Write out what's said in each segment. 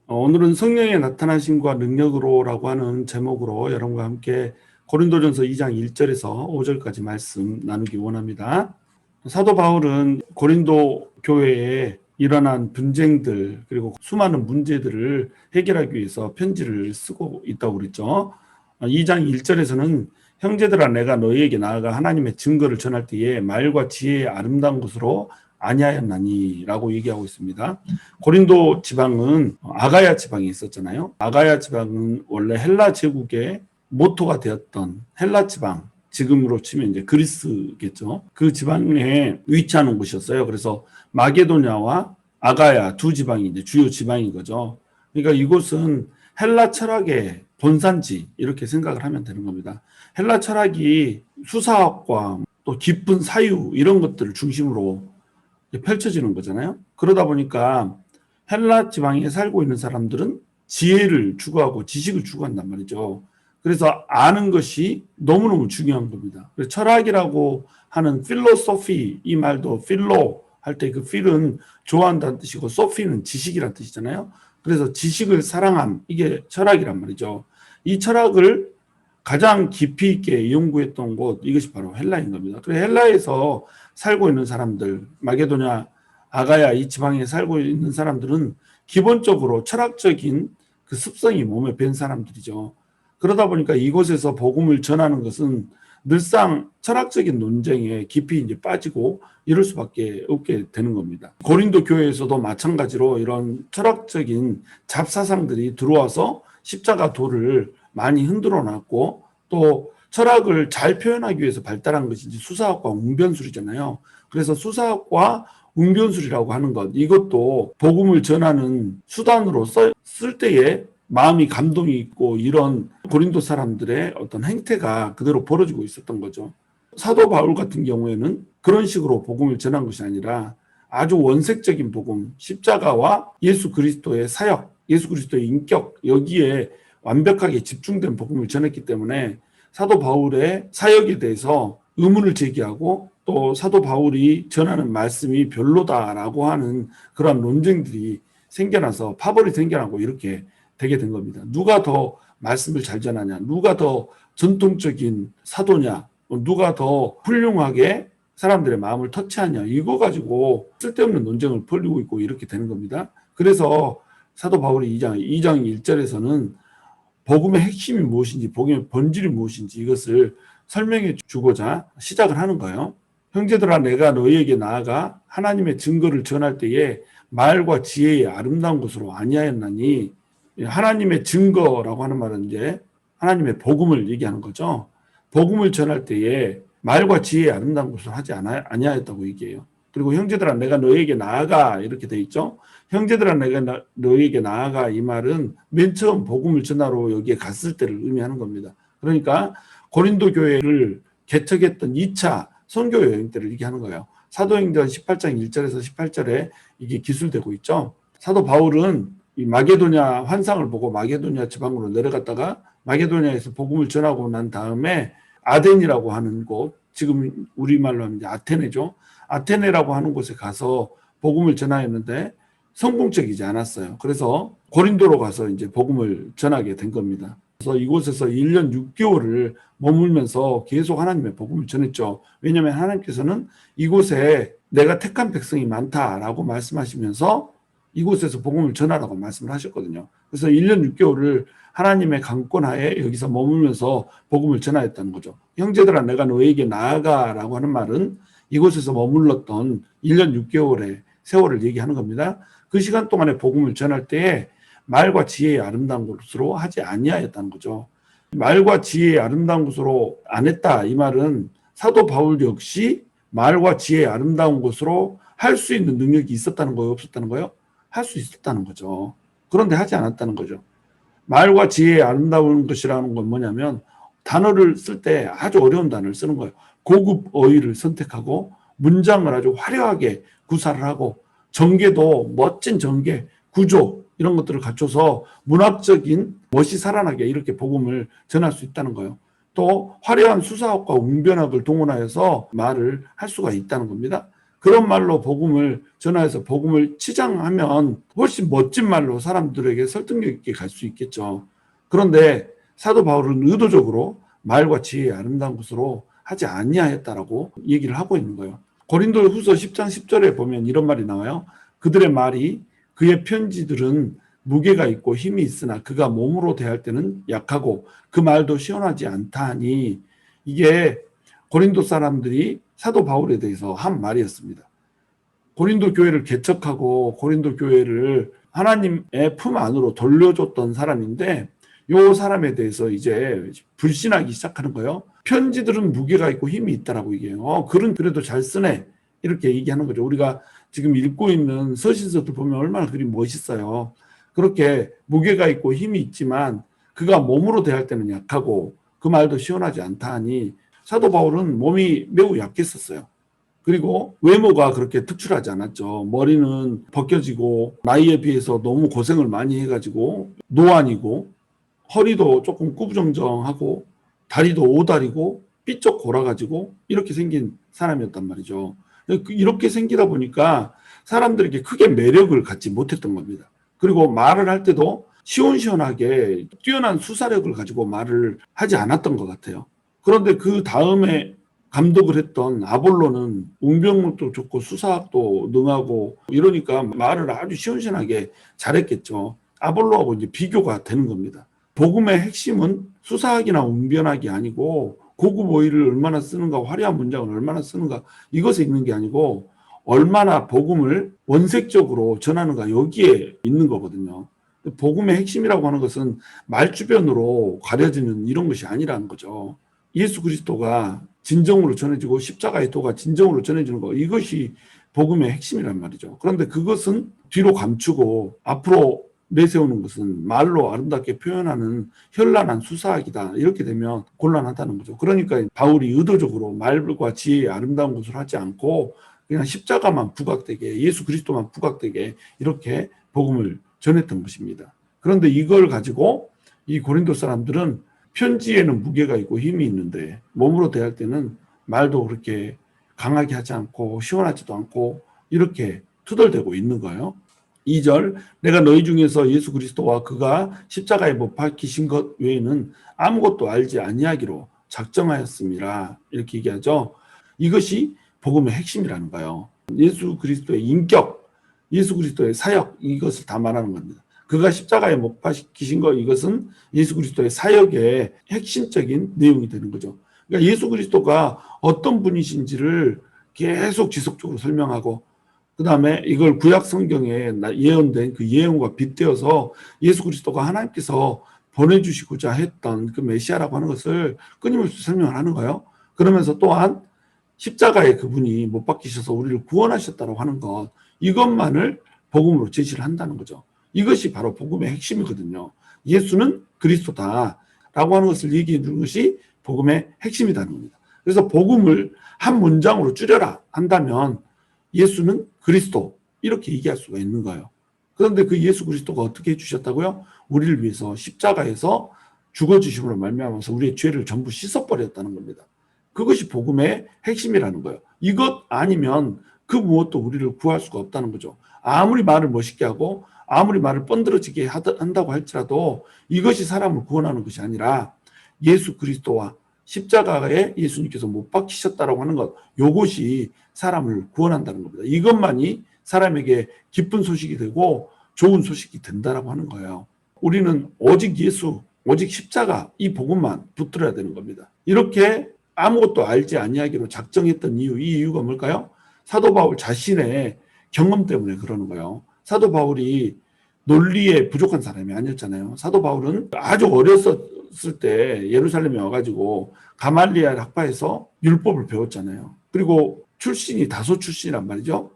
오늘은 성령의 나타나심과 능력으로라고 하는 제목으로 여러분과 함께 고린도전서 2장 1절에서 5절까지 말씀 나누기 원합니다. 사도 바울은 고린도 교회에 일어난 분쟁들 그리고 수많은 문제들을 해결하기 위해서 편지를 쓰고 있다고 그랬죠. 2장 1절에서는 형제들아 내가 너희에게 나아가 하나님의 증거를 전할 때에 말과 지혜의 아름다운 것으로 아니하였나니라고 얘기하고 있습니다. 고린도 지방은 아가야 지방이 있었잖아요. 아가야 지방은 원래 헬라 제국의 모토가 되었던 헬라 지방, 지금으로 치면 이제 그리스겠죠. 그 지방에 위치하는 곳이었어요. 그래서 마게도냐와 아가야 두 지방이 이제 주요 지방인 거죠. 그러니까 이곳은 헬라 철학의 본산지 이렇게 생각을 하면 되는 겁니다. 헬라 철학이 수사학과 또 깊은 사유 이런 것들을 중심으로 펼쳐지는 거잖아요. 그러다 보니까 헬라 지방에 살고 있는 사람들은 지혜를 추구하고 지식을 추구한단 말이죠. 그래서 아는 것이 너무너무 중요한 겁니다. 그래서 철학이라고 하는 필로소피 이 말도 필로 할 때 그 필은 좋아한다는 뜻이고 소피는 지식이라는 뜻이잖아요. 그래서 지식을 사랑함 이게 철학이란 말이죠. 이 철학을 가장 깊이 있게 연구했던 곳 이것이 바로 헬라인 겁니다. 그래서 헬라에서 살고 있는 사람들 마게도냐 아가야 이 지방에 살고 있는 사람들은 기본적으로 철학적인 그 습성이 몸에 밴 사람들이죠. 그러다 보니까 이곳에서 복음을 전하는 것은 늘상 철학적인 논쟁에 깊이 이제 빠지고 이럴 수밖에 없게 되는 겁니다. 고린도 교회에서도 마찬가지로 이런 철학적인 잡사상들이 들어와서 십자가 도를 많이 흔들어 놨고 또 철학을 잘 표현하기 위해서 발달한 것이 이제 수사학과 웅변술이잖아요. 그래서 수사학과 웅변술이라고 하는 것 이것도 복음을 전하는 수단으로 쓸 때에 마음이 감동이 있고 이런 고린도 사람들의 어떤 행태가 그대로 벌어지고 있었던 거죠. 사도 바울 같은 경우에는 그런 식으로 복음을 전한 것이 아니라 아주 원색적인 복음, 십자가와 예수 그리스도의 사역, 예수 그리스도의 인격 여기에 완벽하게 집중된 복음을 전했기 때문에 사도 바울의 사역에 대해서 의문을 제기하고 또 사도 바울이 전하는 말씀이 별로다라고 하는 그런 논쟁들이 생겨나서 파벌이 생겨나고 이렇게 되게 된 겁니다. 누가 더 말씀을 잘 전하냐, 누가 더 전통적인 사도냐, 누가 더 훌륭하게 사람들의 마음을 터치하냐 이거 가지고 쓸데없는 논쟁을 벌이고 있고 이렇게 되는 겁니다. 그래서 사도 바울이 2장 1절에서는 복음의 핵심이 무엇인지 복음의 본질이 무엇인지 이것을 설명해 주고자 시작을 하는 거예요. 형제들아 내가 너희에게 나아가 하나님의 증거를 전할 때에 말과 지혜의 아름다운 것으로 아니하였나니 하나님의 증거라고 하는 말은 이제 하나님의 복음을 얘기하는 거죠. 복음을 전할 때에 말과 지혜의 아름다운 것으로 하지 아니하였다고 얘기해요. 그리고 형제들아 내가 너희에게 나아가 이렇게 돼 있죠. 형제들아 내가 너희에게 나아가 이 말은 맨 처음 복음을 전하러 여기에 갔을 때를 의미하는 겁니다. 그러니까 고린도 교회를 개척했던 2차 선교 여행 때를 얘기하는 거예요. 사도행전 18장 1절에서 18절에 이게 기술되고 있죠. 사도 바울은 이 마게도냐 환상을 보고 마게도냐 지방으로 내려갔다가 마게도냐에서 복음을 전하고 난 다음에 아덴이라고 하는 곳, 지금 우리말로 하면 이제 아테네죠. 아테네라고 하는 곳에 가서 복음을 전하였는데 성공적이지 않았어요. 그래서 고린도로 가서 이제 복음을 전하게 된 겁니다. 그래서 이곳에서 1년 6개월을 머물면서 계속 하나님의 복음을 전했죠. 왜냐하면 하나님께서는 이곳에 내가 택한 백성이 많다라고 말씀하시면서 이곳에서 복음을 전하라고 말씀을 하셨거든요. 그래서 1년 6개월을 하나님의 강권하에 여기서 머물면서 복음을 전하였다는 거죠. 형제들아 내가 너에게 나아가라고 하는 말은 이곳에서 머물렀던 1년 6개월의 세월을 얘기하는 겁니다. 그 시간 동안에 복음을 전할 때에 말과 지혜의 아름다운 것으로 하지 아니하였다는 거죠. 말과 지혜의 아름다운 것으로 안 했다 이 말은 사도 바울 역시 말과 지혜의 아름다운 것으로 할 수 있는 능력이 있었다는 거예요, 없었다는 거예요? 할 수 있었다는 거죠. 그런데 하지 않았다는 거죠. 말과 지혜의 아름다운 것이라는 건 뭐냐면 단어를 쓸 때 아주 어려운 단어를 쓰는 거예요. 고급 어휘를 선택하고 문장을 아주 화려하게 구사를 하고 전개도 멋진 전개, 구조 이런 것들을 갖춰서 문학적인 멋이 살아나게 이렇게 복음을 전할 수 있다는 거예요. 또 화려한 수사학과 웅변학을 동원하여서 말을 할 수가 있다는 겁니다. 그런 말로 복음을 전하여서 복음을 치장하면 훨씬 멋진 말로 사람들에게 설득력 있게 갈 수 있겠죠. 그런데 사도 바울은 의도적으로 말과 지혜의 아름다운 것으로 하지 아니하였다라고 얘기를 하고 있는 거예요. 고린도후서 10장 10절에 보면 이런 말이 나와요. 그들의 말이 그의 편지들은 무게가 있고 힘이 있으나 그가 몸으로 대할 때는 약하고 그 말도 시원하지 않다 하니, 이게 고린도 사람들이 사도 바울에 대해서 한 말이었습니다. 고린도 교회를 개척하고 고린도 교회를 하나님의 품 안으로 돌려줬던 사람인데, 요 사람에 대해서 이제 불신하기 시작하는 거예요. 편지들은 무게가 있고 힘이 있다라고 얘기해요. 글은 그래도 잘 쓰네, 이렇게 얘기하는 거죠. 우리가 지금 읽고 있는 서신서들 보면 얼마나 글이 멋있어요. 그렇게 무게가 있고 힘이 있지만 그가 몸으로 대할 때는 약하고 그 말도 시원하지 않다 하니, 사도 바울은 몸이 매우 약했었어요. 그리고 외모가 그렇게 특출하지 않았죠. 머리는 벗겨지고 나이에 비해서 너무 고생을 많이 해가지고 노안이고, 허리도 조금 구부정정하고 다리도 오다리고 삐쩍 골아가지고 이렇게 생긴 사람이었단 말이죠. 이렇게 생기다 보니까 사람들에게 크게 매력을 갖지 못했던 겁니다. 그리고 말을 할 때도 시원시원하게 뛰어난 수사력을 가지고 말을 하지 않았던 것 같아요. 그런데 그 다음에 감독을 했던 아볼로는 웅변물도 좋고 수사학도 능하고 이러니까 말을 아주 시원시원하게 잘했겠죠. 아볼로하고 이제 비교가 되는 겁니다. 복음의 핵심은 수사학이나 웅변학이 아니고 고급 어휘를 얼마나 쓰는가, 화려한 문장을 얼마나 쓰는가, 이것에 있는 게 아니고 얼마나 복음을 원색적으로 전하는가, 여기에 있는 거거든요. 복음의 핵심이라고 하는 것은 말주변으로 가려지는 이런 것이 아니라는 거죠. 예수 그리스도가 진정으로 전해지고 십자가의 도가 진정으로 전해지는 거, 이것이 복음의 핵심이란 말이죠. 그런데 그것은 뒤로 감추고 앞으로 내세우는 것은 말로 아름답게 표현하는 현란한 수사학이다, 이렇게 되면 곤란하다는 거죠. 그러니까 바울이 의도적으로 말과 지혜의 아름다운 것을 하지 않고 그냥 십자가만 부각되게, 예수 그리스도만 부각되게 이렇게 복음을 전했던 것입니다. 그런데 이걸 가지고 이 고린도 사람들은 편지에는 무게가 있고 힘이 있는데 몸으로 대할 때는 말도 그렇게 강하게 하지 않고 시원하지도 않고 이렇게 투덜대고 있는 거예요. 2절, 내가 너희 중에서 예수 그리스도와 그가 십자가에 못 박히신 것 외에는 아무것도 알지 아니하기로 작정하였습니다, 이렇게 얘기하죠. 이것이 복음의 핵심이라는 거예요. 예수 그리스도의 인격, 예수 그리스도의 사역, 이것을 다 말하는 겁니다. 그가 십자가에 못 박히신 것, 이것은 예수 그리스도의 사역의 핵심적인 내용이 되는 거죠. 그러니까 예수 그리스도가 어떤 분이신지를 계속 지속적으로 설명하고, 그 다음에 이걸 구약 성경에 예언된 그 예언과 빗대어서 예수 그리스도가 하나님께서 보내주시고자 했던 그 메시아라고 하는 것을 끊임없이 설명을 하는 거예요. 그러면서 또한 십자가에 그분이 못 박히셔서 우리를 구원하셨다고 하는 것, 이것만을 복음으로 제시를 한다는 거죠. 이것이 바로 복음의 핵심이거든요. 예수는 그리스도다라고 하는 것을 얘기해 주는 것이 복음의 핵심이라는 겁니다. 그래서 복음을 한 문장으로 줄여라 한다면 예수는 그리스도, 이렇게 얘기할 수가 있는 거예요. 그런데 그 예수 그리스도가 어떻게 해주셨다고요? 우리를 위해서 십자가에서 죽어주심으로 말미암아서 우리의 죄를 전부 씻어버렸다는 겁니다. 그것이 복음의 핵심이라는 거예요. 이것 아니면 그 무엇도 우리를 구할 수가 없다는 거죠. 아무리 말을 멋있게 하고 아무리 말을 뻔들어지게 한다고 할지라도 이것이 사람을 구원하는 것이 아니라 예수 그리스도와 십자가에 예수님께서 못 박히셨다라고 하는 것, 이것이 사람을 구원한다는 겁니다. 이것만이 사람에게 기쁜 소식이 되고 좋은 소식이 된다라고 하는 거예요. 우리는 오직 예수, 오직 십자가, 이 복음만 붙들어야 되는 겁니다. 이렇게 아무것도 알지 아니하기로 작정했던 이유, 이 이유가 뭘까요? 사도 바울 자신의 경험 때문에 그러는 거예요. 사도 바울이 논리에 부족한 사람이 아니었잖아요. 사도 바울은 아주 어렸을 때 예루살렘에 와가지고 가말리엘 학파에서 율법을 배웠잖아요. 그리고 출신이 다소 출신이란 말이죠.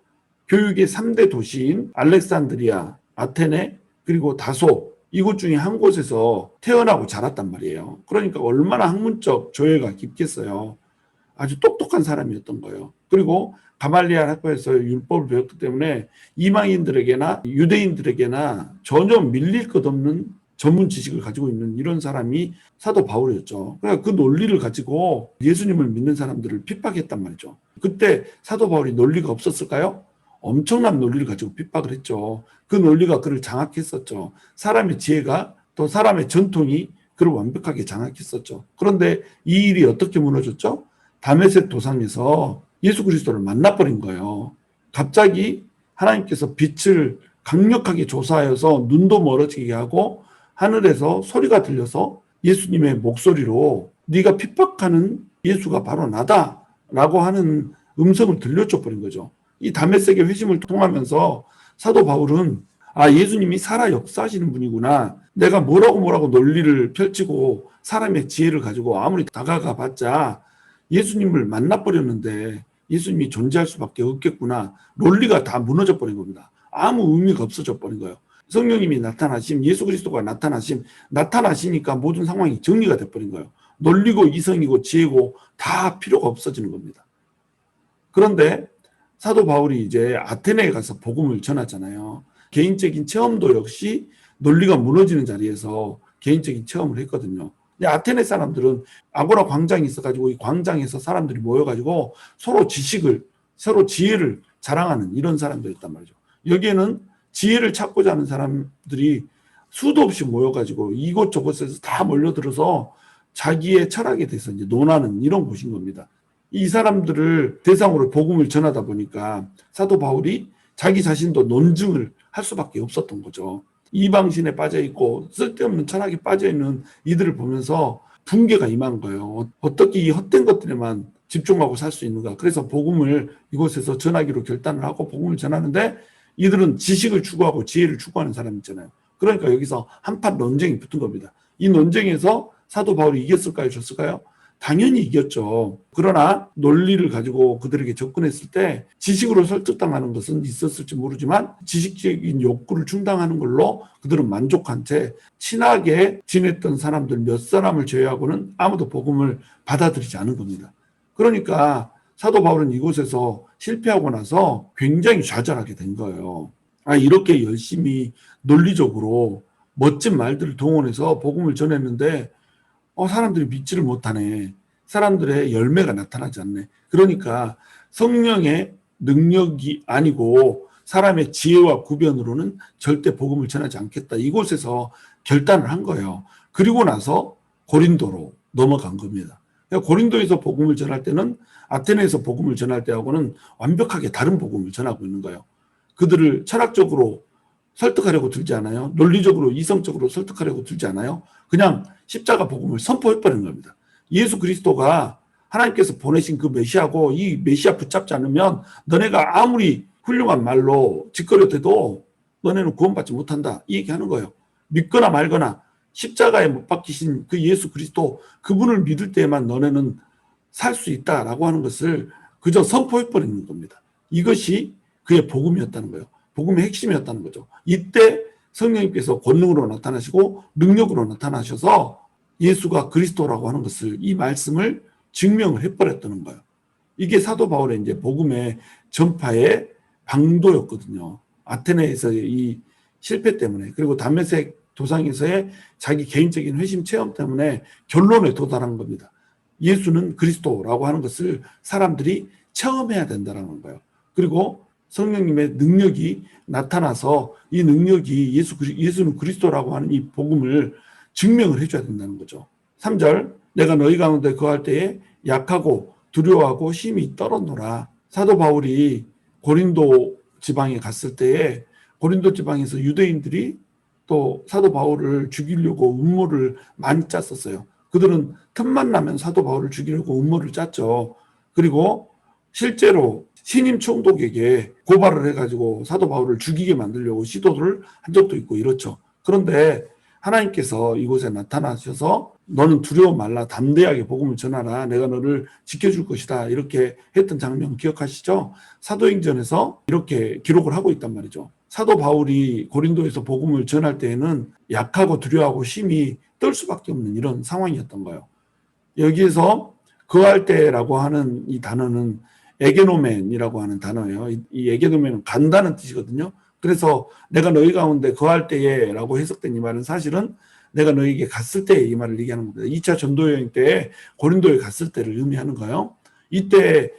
교육의 3대 도시인 알렉산드리아, 아테네, 그리고 다소, 이곳 중에 한 곳에서 태어나고 자랐단 말이에요. 그러니까 얼마나 학문적 조예가 깊겠어요. 아주 똑똑한 사람이었던 거예요. 그리고 가말리엘 학파에서 율법을 배웠기 때문에 이방인들에게나 유대인들에게나 전혀 밀릴 것 없는 전문 지식을 가지고 있는 이런 사람이 사도 바울이었죠. 그러니까 그 논리를 가지고 예수님을 믿는 사람들을 핍박했단 말이죠. 그때 사도 바울이 논리가 없었을까요? 엄청난 논리를 가지고 핍박을 했죠. 그 논리가 그를 장악했었죠. 사람의 지혜가 또 사람의 전통이 그를 완벽하게 장악했었죠. 그런데 이 일이 어떻게 무너졌죠? 다메섹 도상에서 예수 그리스도를 만나버린 거예요. 갑자기 하나님께서 빛을 강력하게 조사하여서 눈도 멀어지게 하고 하늘에서 소리가 들려서 예수님의 목소리로 네가 핍박하는 예수가 바로 나다라고 하는 음성을 들려줘 버린 거죠. 이 다메섹의 회심을 통하면서 사도 바울은 예수님이 살아 역사하시는 분이구나. 내가 뭐라고 논리를 펼치고 사람의 지혜를 가지고 아무리 다가가 봤자 예수님을 만나버렸는데 예수님이 존재할 수밖에 없겠구나. 논리가 다 무너져 버린 겁니다. 아무 의미가 없어져 버린 거예요. 성령님이 나타나심, 예수 그리스도가 나타나시니까 모든 상황이 정리가 돼버린 거예요. 논리고 이성이고 지혜고 다 필요가 없어지는 겁니다. 그런데 사도 바울이 이제 아테네에 가서 복음을 전하잖아요. 개인적인 체험도 역시 논리가 무너지는 자리에서 개인적인 체험을 했거든요. 근데 아테네 사람들은 아고라 광장이 있어가지고 이 광장에서 사람들이 모여가지고 서로 지식을, 서로 지혜를 자랑하는 이런 사람들이었단 말이죠. 여기에는 지혜를 찾고자 하는 사람들이 수도 없이 모여가지고 이곳저곳에서 다 몰려들어서 자기의 철학에 대해서 이제 논하는 이런 곳인 겁니다. 이 사람들을 대상으로 복음을 전하다 보니까 사도 바울이 자기 자신도 논증을 할 수밖에 없었던 거죠. 이방신에 빠져있고 쓸데없는 철학에 빠져있는 이들을 보면서 붕괴가 임한 거예요. 어떻게 이 헛된 것들에만 집중하고 살 수 있는가. 그래서 복음을 이곳에서 전하기로 결단을 하고 복음을 전하는데 이들은 지식을 추구하고 지혜를 추구하는 사람 있잖아요. 그러니까 여기서 한판 논쟁이 붙은 겁니다. 이 논쟁에서 사도 바울이 이겼을까요? 졌을까요? 당연히 이겼죠. 그러나 논리를 가지고 그들에게 접근했을 때 지식으로 설득당하는 것은 있었을지 모르지만 지식적인 욕구를 충당하는 걸로 그들은 만족한 채 친하게 지냈던 사람들 몇 사람을 제외하고는 아무도 복음을 받아들이지 않은 겁니다. 그러니까 사도 바울은 이곳에서 실패하고 나서 굉장히 좌절하게 된 거예요. 이렇게 열심히 논리적으로 멋진 말들을 동원해서 복음을 전했는데 사람들이 믿지를 못하네. 사람들의 열매가 나타나지 않네. 그러니까 성령의 능력이 아니고 사람의 지혜와 구변으로는 절대 복음을 전하지 않겠다. 이곳에서 결단을 한 거예요. 그리고 나서 고린도로 넘어간 겁니다. 고린도에서 복음을 전할 때는 아테네에서 복음을 전할 때하고는 완벽하게 다른 복음을 전하고 있는 거예요. 그들을 철학적으로 설득하려고 들지 않아요. 논리적으로 이성적으로 설득하려고 들지 않아요. 그냥 십자가 복음을 선포해버린 겁니다. 예수 그리스도가 하나님께서 보내신 그 메시아고 이 메시아 붙잡지 않으면 너네가 아무리 훌륭한 말로 짓거려대도 너네는 구원받지 못한다. 이 얘기하는 거예요. 믿거나 말거나 십자가에 못 박히신 그 예수 그리스도 그분을 믿을 때에만 너네는 살 수 있다라고 하는 것을 그저 선포해버리는 겁니다. 이것이 그의 복음이었다는 거예요. 복음의 핵심이었다는 거죠. 이때 성령님께서 권능으로 나타나시고 능력으로 나타나셔서 예수가 그리스도라고 하는 것을 이 말씀을 증명을 해버렸다는 거예요. 이게 사도 바울의 이제 복음의 전파의 방도였거든요. 아테네에서의 이 실패 때문에 그리고 다메섹 도상에서의 자기 개인적인 회심 체험 때문에 결론에 도달한 겁니다. 예수는 그리스도라고 하는 것을 사람들이 체험해야 된다는 거예요. 그리고 성령님의 능력이 나타나서 이 능력이 예수는 그리스도라고 하는 이 복음을 증명을 해줘야 된다는 거죠. 3절 내가 너희 가운데 거할 때에 약하고 두려워하고 힘이 떨었노라. 사도 바울이 고린도 지방에 갔을 때에 고린도 지방에서 유대인들이 또 사도 바울을 죽이려고 음모를 많이 짰었어요. 그들은 틈만 나면 사도 바울을 죽이려고 음모를 짰죠. 그리고 실제로 신임 총독에게 고발을 해가지고 사도 바울을 죽이게 만들려고 시도를 한 적도 있고 이렇죠. 그런데 하나님께서 이곳에 나타나셔서 너는 두려워 말라 담대하게 복음을 전하라 내가 너를 지켜줄 것이다 이렇게 했던 장면 기억하시죠? 사도행전에서 이렇게 기록을 하고 있단 말이죠. 사도 바울이 고린도에서 복음을 전할 때에는 약하고 두려워하고 힘이 떨 수밖에 없는 이런 상황이었던 거예요. 여기에서 거할 때라고 하는 이 단어는 에게노멘이라고 하는 단어예요. 이 에게노멘은 간다는 뜻이거든요. 그래서 내가 너희 가운데 거할 때에 라고 해석된 이 말은 사실은 내가 너희에게 갔을 때 이 말을 얘기하는 겁니다. 2차 전도 여행 때 고린도에 갔을 때를 의미하는 거예요. 이때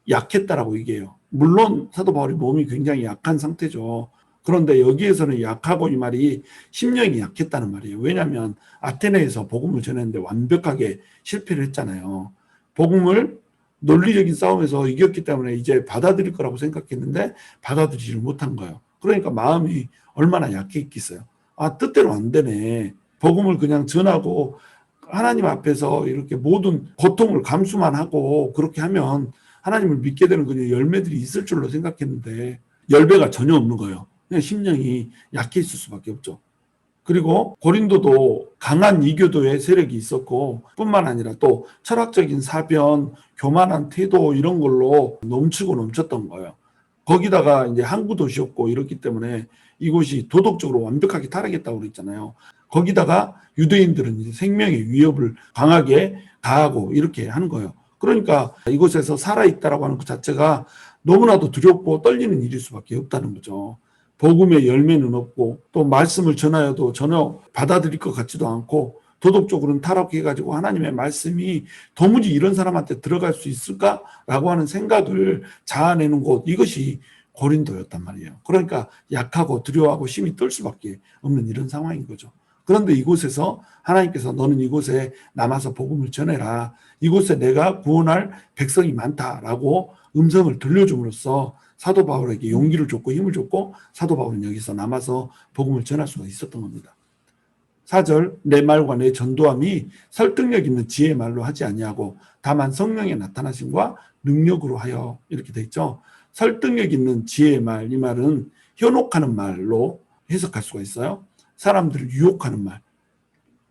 약했다라고 얘기해요. 물론 사도 바울이 몸이 굉장히 약한 상태죠. 그런데 여기에서는 약하고 이 말이 심령이 약했다는 말이에요. 왜냐하면 아테네에서 복음을 전했는데 완벽하게 실패를 했잖아요. 복음을 논리적인 싸움에서 이겼기 때문에 이제 받아들일 거라고 생각했는데 받아들이지를 못한 거예요. 그러니까 마음이 얼마나 약했겠어요. 아, 뜻대로 안 되네. 복음을 그냥 전하고 하나님 앞에서 이렇게 모든 고통을 감수만 하고 그렇게 하면 하나님을 믿게 되는 그냥 열매들이 있을 줄로 생각했는데 열매가 전혀 없는 거예요. 그냥 심령이 약해 있을 수밖에 없죠. 그리고 고린도도 강한 이교도의 세력이 있었고 뿐만 아니라 또 철학적인 사변, 교만한 태도 이런 걸로 넘치고 넘쳤던 거예요. 거기다가 이제 항구 도시였고 이렇기 때문에 이곳이 도덕적으로 완벽하게 타락했다고 그랬잖아요. 거기다가 유대인들은 이제 생명의 위협을 강하게 가하고 이렇게 하는 거예요. 그러니까 이곳에서 살아있다라고 하는 것 자체가 너무나도 두렵고 떨리는 일일 수밖에 없다는 거죠. 복음의 열매는 없고 또 말씀을 전하여도 전혀 받아들일 것 같지도 않고 도덕적으로는 타락해가지고 하나님의 말씀이 도무지 이런 사람한테 들어갈 수 있을까라고 하는 생각을 자아내는 곳, 이것이 고린도였단 말이에요. 그러니까 약하고 두려워하고 심히 떨 수밖에 없는 이런 상황인 거죠. 그런데 이곳에서 하나님께서 너는 이곳에 남아서 복음을 전해라. 이곳에 내가 구원할 백성이 많다라고 음성을 들려줌으로써 사도 바울에게 용기를 줬고 힘을 줬고 사도 바울은 여기서 남아서 복음을 전할 수가 있었던 겁니다. 4절 내 말과 내 전도함이 설득력 있는 지혜의 말로 하지 아니하고 다만 성령의 나타나심과 능력으로 하여 이렇게 돼 있죠. 설득력 있는 지혜의 말, 이 말은 현혹하는 말로 해석할 수가 있어요. 사람들을 유혹하는 말,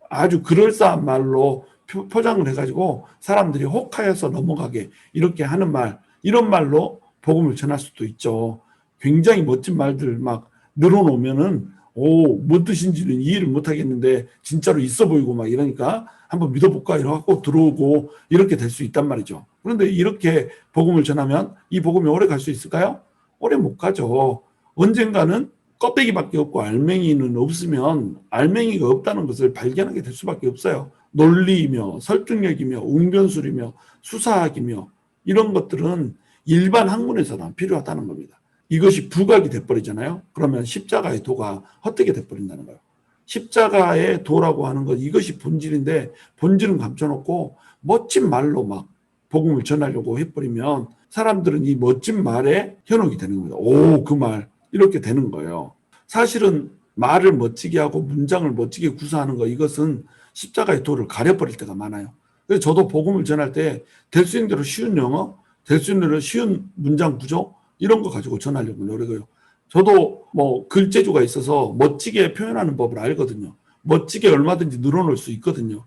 아주 그럴싸한 말로 포장을 해가지고 사람들이 혹하여서 넘어가게 이렇게 하는 말, 이런 말로 복음을 전할 수도 있죠. 굉장히 멋진 말들 막 늘어놓으면은 뭔 뜻인지는 이해를 못 하겠는데 진짜로 있어 보이고 막 이러니까 한번 믿어볼까 이러고 들어오고 이렇게 될 수 있단 말이죠. 그런데 이렇게 복음을 전하면 이 복음이 오래 갈 수 있을까요? 오래 못 가죠. 언젠가는 껍데기밖에 없고 알맹이는 없으면 알맹이가 없다는 것을 발견하게 될 수밖에 없어요. 논리이며 설득력이며 웅변술이며 수사학이며 이런 것들은 일반 학문에서는 필요하다는 겁니다. 이것이 부각이 돼버리잖아요. 그러면 십자가의 도가 헛되게 돼버린다는 거예요. 십자가의 도라고 하는 것, 이것이 본질인데 본질은 감춰놓고 멋진 말로 막 복음을 전하려고 해버리면 사람들은 이 멋진 말에 현혹이 되는 겁니다. 그 말 이렇게 되는 거예요. 사실은 말을 멋지게 하고 문장을 멋지게 구사하는 거, 이것은 십자가의 도를 가려버릴 때가 많아요. 그래서 저도 복음을 전할 때 될 수 있는 대로 쉬운 영어, 될 수 있는 대로 쉬운 문장 구조 이런 거 가지고 전하려고 노력해요. 저도 뭐 글재주가 있어서 멋지게 표현하는 법을 알거든요. 멋지게 얼마든지 늘어놓을 수 있거든요.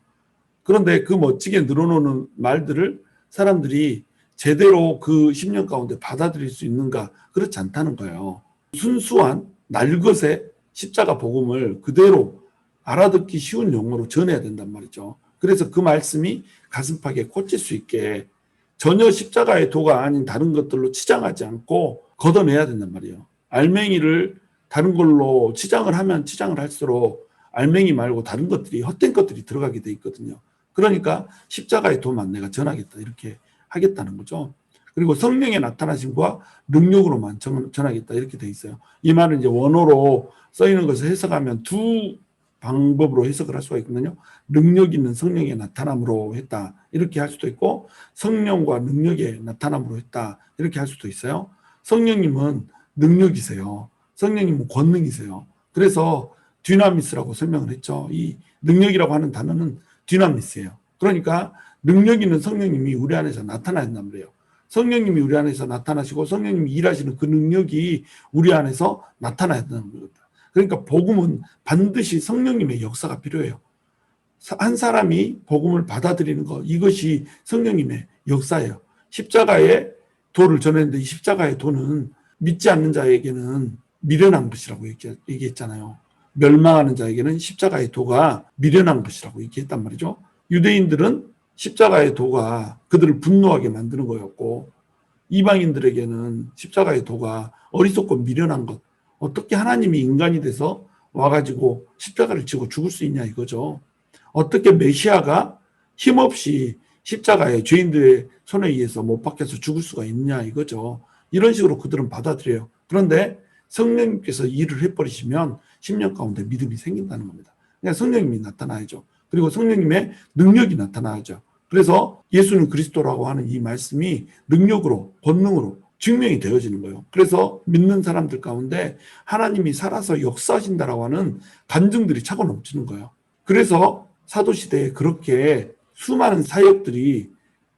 그런데 그 멋지게 늘어놓는 말들을 사람들이 제대로 그 10년 가운데 받아들일 수 있는가? 그렇지 않다는 거예요. 순수한 날것의 십자가 복음을 그대로 알아듣기 쉬운 용어로 전해야 된단 말이죠. 그래서 그 말씀이 가슴팍에 꽂힐 수 있게 전혀 십자가의 도가 아닌 다른 것들로 치장하지 않고 걷어내야 된단 말이에요. 알맹이를 다른 걸로 치장을 하면 치장을 할수록 알맹이 말고 다른 것들이 헛된 것들이 들어가게 돼 있거든요. 그러니까 십자가의 도만 내가 전하겠다 이렇게 하겠다는 거죠. 그리고 성령의 나타나심과 능력으로만 전하겠다 이렇게 돼 있어요. 이 말은 이제 원어로 써 있는 것을 해석하면 두 방법으로 해석을 할 수가 있거든요. 능력 있는 성령의 나타남으로 했다 이렇게 할 수도 있고 성령과 능력의 나타남으로 했다 이렇게 할 수도 있어요. 성령님은 능력이세요. 성령님은 권능이세요. 그래서 디나미스라고 설명을 했죠. 이 능력이라고 하는 단어는 디나미스예요. 그러니까 능력 있는 성령님이 우리 안에서 나타나야 된단 말이에요. 성령님이 우리 안에서 나타나시고 성령님이 일하시는 그 능력이 우리 안에서 나타나야 되는 겁니다. 그러니까 복음은 반드시 성령님의 역사가 필요해요. 한 사람이 복음을 받아들이는 것, 이것이 성령님의 역사예요. 십자가의 도를 전했는데 이 십자가의 도는 믿지 않는 자에게는 미련한 것이라고 얘기했잖아요. 멸망하는 자에게는 십자가의 도가 미련한 것이라고 얘기했단 말이죠. 유대인들은 십자가의 도가 그들을 분노하게 만드는 거였고 이방인들에게는 십자가의 도가 어리석고 미련한 것, 어떻게 하나님이 인간이 돼서 와가지고 십자가를 지고 죽을 수 있냐 이거죠. 어떻게 메시아가 힘없이 십자가에 죄인들의 손에 의해서 못 박혀서 죽을 수가 있냐 이거죠. 이런 식으로 그들은 받아들여요. 그런데 성령님께서 일을 해버리시면 10년 가운데 믿음이 생긴다는 겁니다. 그러니까 성령님이 나타나야죠. 그리고 성령님의 능력이 나타나야죠. 그래서 예수는 그리스도라고 하는 이 말씀이 능력으로, 권능으로 증명이 되어지는 거예요. 그래서 믿는 사람들 가운데 하나님이 살아서 역사하신다라고 하는 간증들이 차고 넘치는 거예요. 그래서 사도시대에 그렇게 수많은 사역들이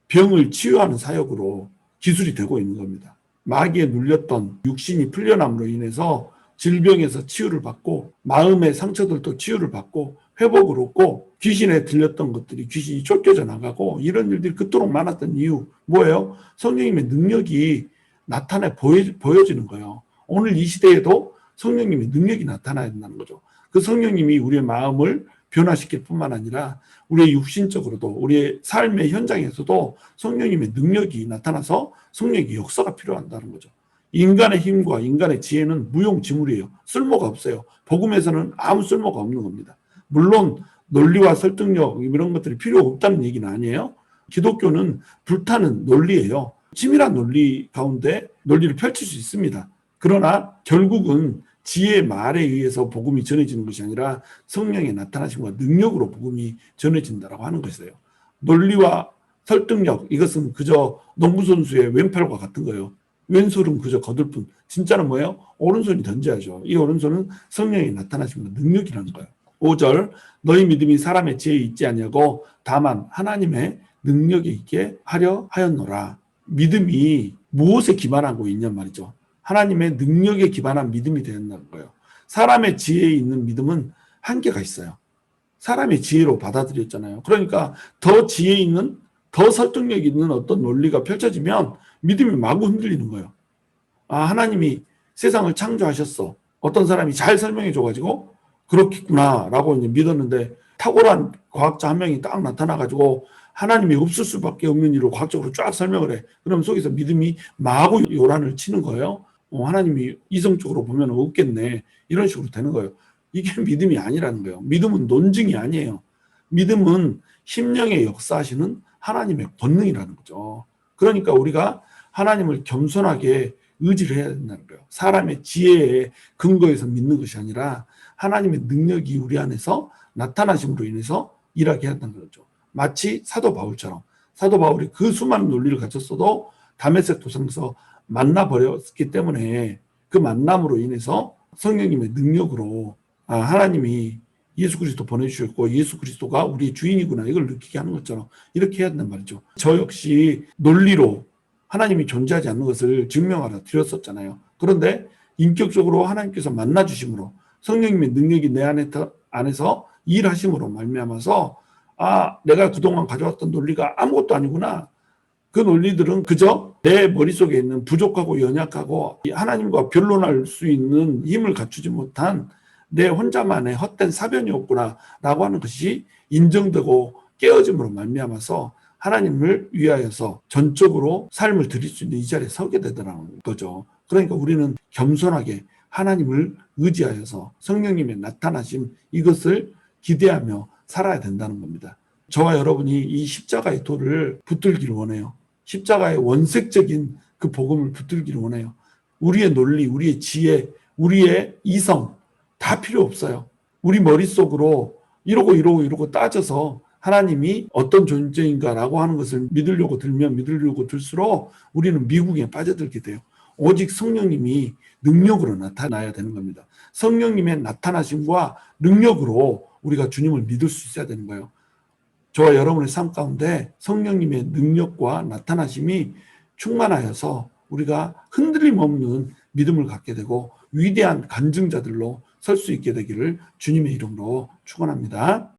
병을 치유하는 사역으로 기술이 되고 있는 겁니다. 마귀에 눌렸던 육신이 풀려남으로 인해서 질병에서 치유를 받고 마음의 상처들도 치유를 받고 회복을 얻고 귀신에 들렸던 것들이 귀신이 쫓겨져 나가고 이런 일들이 그토록 많았던 이유 뭐예요? 성령님의 능력이 나타내 보여지는 거예요. 오늘 이 시대에도 성령님의 능력이 나타나야 된다는 거죠. 그 성령님이 우리의 마음을 변화시킬 뿐만 아니라 우리의 육신적으로도 우리의 삶의 현장에서도 성령님의 능력이 나타나서 성령의 역사가 필요한다는 거죠. 인간의 힘과 인간의 지혜는 무용지물이에요. 쓸모가 없어요. 복음에서는 아무 쓸모가 없는 겁니다. 물론 논리와 설득력 이런 것들이 필요 없다는 얘기는 아니에요. 기독교는 불타는 논리예요. 치밀한 논리 가운데 논리를 펼칠 수 있습니다. 그러나 결국은 지혜의 말에 의해서 복음이 전해지는 것이 아니라 성령의 나타나심과 능력으로 복음이 전해진다고 하는 것이에요. 논리와 설득력 이것은 그저 농구선수의 왼팔과 같은 거예요. 왼손은 그저 거들 뿐. 진짜는 뭐예요? 오른손이 던져야죠. 이 오른손은 성령의 나타나심과 능력이라는 거예요. 5절 너희 믿음이 사람의 지혜에 있지 않냐고 다만 하나님의 능력에 있게 하려 하였노라. 믿음이 무엇에 기반하고 있냔 말이죠. 하나님의 능력에 기반한 믿음이 된다는 거예요. 사람의 지혜에 있는 믿음은 한계가 있어요. 사람의 지혜로 받아들였잖아요. 그러니까 더 지혜 있는 더 설득력 있는 어떤 논리가 펼쳐지면 믿음이 마구 흔들리는 거예요. 아, 하나님이 세상을 창조하셨어. 어떤 사람이 잘 설명해 줘가지고 그렇겠구나 라고 이제 믿었는데 탁월한 과학자 한 명이 딱 나타나가지고 하나님이 없을 수밖에 없는 일을 과학적으로 쫙 설명을 해. 그럼 속에서 믿음이 마구 요란을 치는 거예요. 하나님이 이성적으로 보면 없겠네. 이런 식으로 되는 거예요. 이게 믿음이 아니라는 거예요. 믿음은 논증이 아니에요. 믿음은 심령의 역사하시는 하나님의 권능이라는 거죠. 그러니까 우리가 하나님을 겸손하게 의지를 해야 된다는 거예요. 사람의 지혜에 근거해서 믿는 것이 아니라 하나님의 능력이 우리 안에서 나타나심으로 인해서 일하게 한다는 거죠. 마치 사도 바울처럼 사도 바울이 그 수많은 논리를 가졌어도 다메섹 도상에서 만나버렸기 때문에 그 만남으로 인해서 성령님의 능력으로 하나님이 예수 그리스도 보내주셨고 예수 그리스도가 우리의 주인이구나 이걸 느끼게 하는 것처럼 이렇게 해야 된단 말이죠. 저 역시 논리로 하나님이 존재하지 않는 것을 증명하러 드렸었잖아요. 그런데 인격적으로 하나님께서 만나주심으로 성령님의 능력이 내 안에서 일하심으로 말미암아서 내가 그동안 가져왔던 논리가 아무것도 아니구나. 그 논리들은 그저 내 머릿속에 있는 부족하고 연약하고 하나님과 변론할 수 있는 힘을 갖추지 못한 내 혼자만의 헛된 사변이었구나 라고 하는 것이 인정되고 깨어짐으로 말미암아서 하나님을 위하여서 전적으로 삶을 드릴 수 있는 이 자리에 서게 되더라는 거죠. 그러니까 우리는 겸손하게 하나님을 의지하여서 성령님의 나타나심 이것을 기대하며 살아야 된다는 겁니다. 저와 여러분이 이 십자가의 도를 붙들기를 원해요. 십자가의 원색적인 그 복음을 붙들기를 원해요. 우리의 논리, 우리의 지혜, 우리의 이성 다 필요 없어요. 우리 머릿속으로 이러고 따져서 하나님이 어떤 존재인가라고 하는 것을 믿으려고 들수록 우리는 미궁에 빠져들게 돼요. 오직 성령님이 능력으로 나타나야 되는 겁니다. 성령님의 나타나심과 능력으로 우리가 주님을 믿을 수 있어야 되는 거예요. 저와 여러분의 삶 가운데 성령님의 능력과 나타나심이 충만하여서 우리가 흔들림 없는 믿음을 갖게 되고 위대한 간증자들로 설 수 있게 되기를 주님의 이름으로 축원합니다.